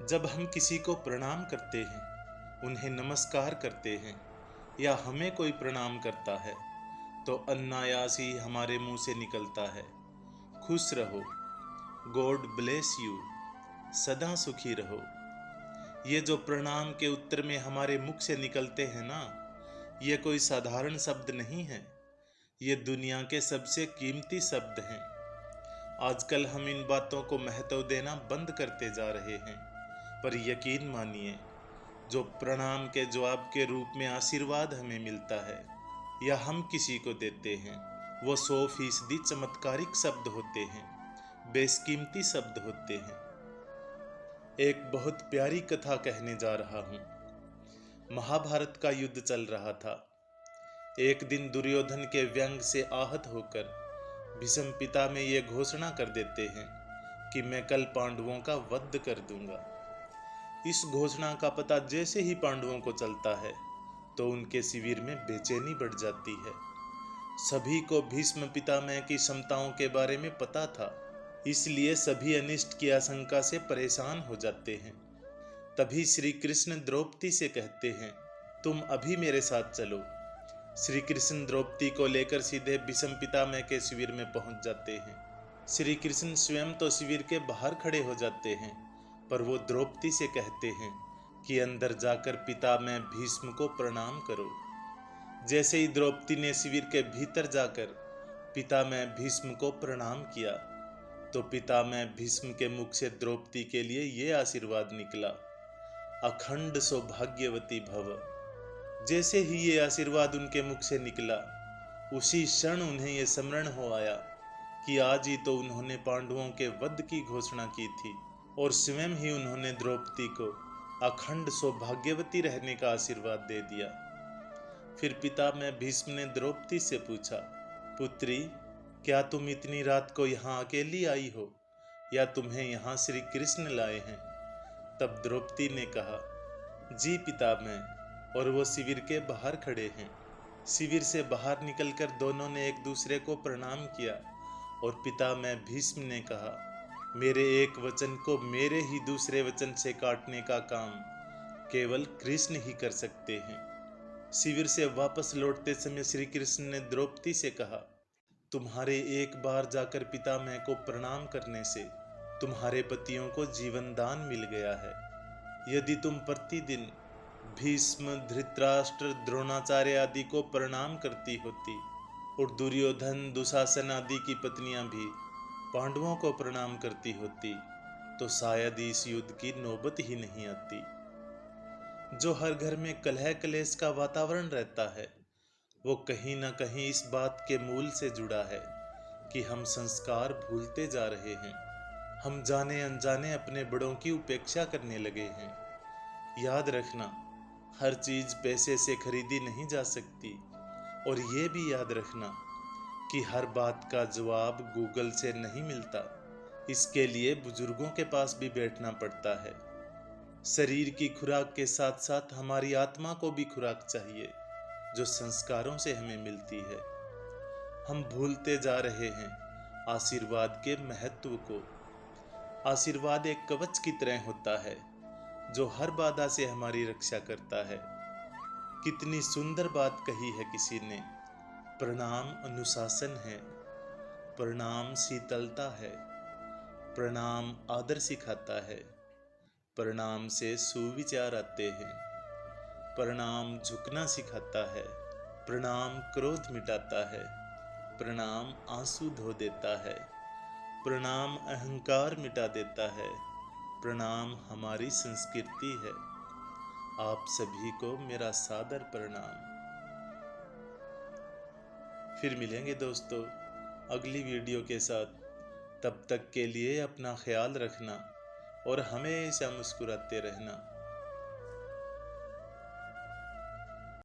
जब हम किसी को प्रणाम करते हैं, उन्हें नमस्कार करते हैं या हमें कोई प्रणाम करता है, तो अनायास ही हमारे मुंह से निकलता है, खुश रहो, गॉड ब्लेस यू, सदा सुखी रहो। ये जो प्रणाम के उत्तर में हमारे मुख से निकलते हैं ना, ये कोई साधारण शब्द नहीं है, ये दुनिया के सबसे कीमती शब्द हैं। आजकल हम इन बातों को महत्व देना बंद करते जा रहे हैं, पर यकीन मानिए, जो प्रणाम के जवाब के रूप में आशीर्वाद हमें मिलता है या हम किसी को देते हैं, वो 100% चमत्कारिक शब्द होते हैं, बेशकीमती शब्द होते हैं। एक बहुत प्यारी कथा कहने जा रहा हूँ। महाभारत का युद्ध चल रहा था। एक दिन दुर्योधन के व्यंग से आहत होकर भीष्म पिता में ये घोषणा कर देते हैं कि मैं कल पांडवों का वध कर दूंगा। इस घोषणा का पता जैसे ही पांडवों को चलता है, तो उनके शिविर में बेचैनी बढ़ जाती है। सभी को भीष्म पितामह की क्षमताओं के बारे में पता था, इसलिए सभी अनिष्ट की आशंका से परेशान हो जाते हैं। तभी श्री कृष्ण द्रौपदी से कहते हैं, तुम अभी मेरे साथ चलो। श्री कृष्ण द्रौपदी को लेकर सीधे भीष्म पितामह के शिविर में पहुंच जाते हैं। श्री कृष्ण स्वयं तो शिविर के बाहर खड़े हो जाते हैं, पर वो द्रौपदी से कहते हैं कि अंदर जाकर पितामह भीष्म को प्रणाम करो। जैसे ही द्रौपदी ने शिविर के भीतर जाकर पितामह भीष्म को प्रणाम किया, तो पितामह भीष्म के मुख से द्रौपदी के लिए ये आशीर्वाद निकला, अखंड सौभाग्यवती भव। जैसे ही ये आशीर्वाद उनके मुख से निकला, उसी क्षण उन्हें यह स्मरण हो आया कि आज ही तो उन्होंने पांडवों के वध की घोषणा की थी और स्वयं ही उन्होंने द्रौपदी को अखंड सौभाग्यवती रहने का आशीर्वाद दे दिया। फिर पितामह भीष्म ने द्रौपदी से पूछा, पुत्री, क्या तुम इतनी रात को यहाँ अकेली आई हो या तुम्हें यहाँ श्री कृष्ण लाए हैं? तब द्रौपदी ने कहा, जी पितामह, और वो शिविर के बाहर खड़े हैं। शिविर से बाहर निकलकर दोनों ने एक दूसरे को प्रणाम किया और पितामह भीष्म ने कहा, मेरे एक वचन को मेरे ही दूसरे वचन से काटने का काम केवल कृष्ण ही कर सकते हैं। शिविर से वापस लौटते समय श्री कृष्ण ने द्रौपदी से कहा, तुम्हारे एक बार जाकर पितामह को प्रणाम करने से तुम्हारे पतियों को जीवन दान मिल गया है। यदि तुम प्रतिदिन भीष्म, धृतराष्ट्र, द्रोणाचार्य आदि को प्रणाम करती होती और दुर्योधन, दुशासन आदि की पत्नियां भी पांडवों को प्रणाम करती होती, तो शायद इस युद्ध की नौबत ही नहीं आती। जो हर घर में कलह कलेश का वातावरण रहता है, वो कहीं ना कहीं इस बात के मूल से जुड़ा है कि हम संस्कार भूलते जा रहे हैं। हम जाने अनजाने अपने बड़ों की उपेक्षा करने लगे हैं। याद रखना, हर चीज पैसे से खरीदी नहीं जा सकती, और ये भी याद रखना कि हर बात का जवाब गूगल से नहीं मिलता। इसके लिए बुजुर्गों के पास भी बैठना पड़ता है। शरीर की खुराक के साथ साथ हमारी आत्मा को भी खुराक चाहिए, जो संस्कारों से हमें मिलती है। हम भूलते जा रहे हैं आशीर्वाद के महत्व को। आशीर्वाद एक कवच की तरह होता है, जो हर बाधा से हमारी रक्षा करता है। कितनी सुंदर बात कही है किसी ने, प्रणाम अनुशासन है, प्रणाम शीतलता है, प्रणाम आदर सिखाता है, प्रणाम से सुविचार आते हैं, प्रणाम झुकना सिखाता है, प्रणाम क्रोध मिटाता है, प्रणाम आंसू धो देता है, प्रणाम अहंकार मिटा देता है, प्रणाम हमारी संस्कृति है। आप सभी को मेरा सादर प्रणाम। फिर मिलेंगे दोस्तों अगली वीडियो के साथ। तब तक के लिए अपना ख्याल रखना और हमेशा मुस्कुराते रहना।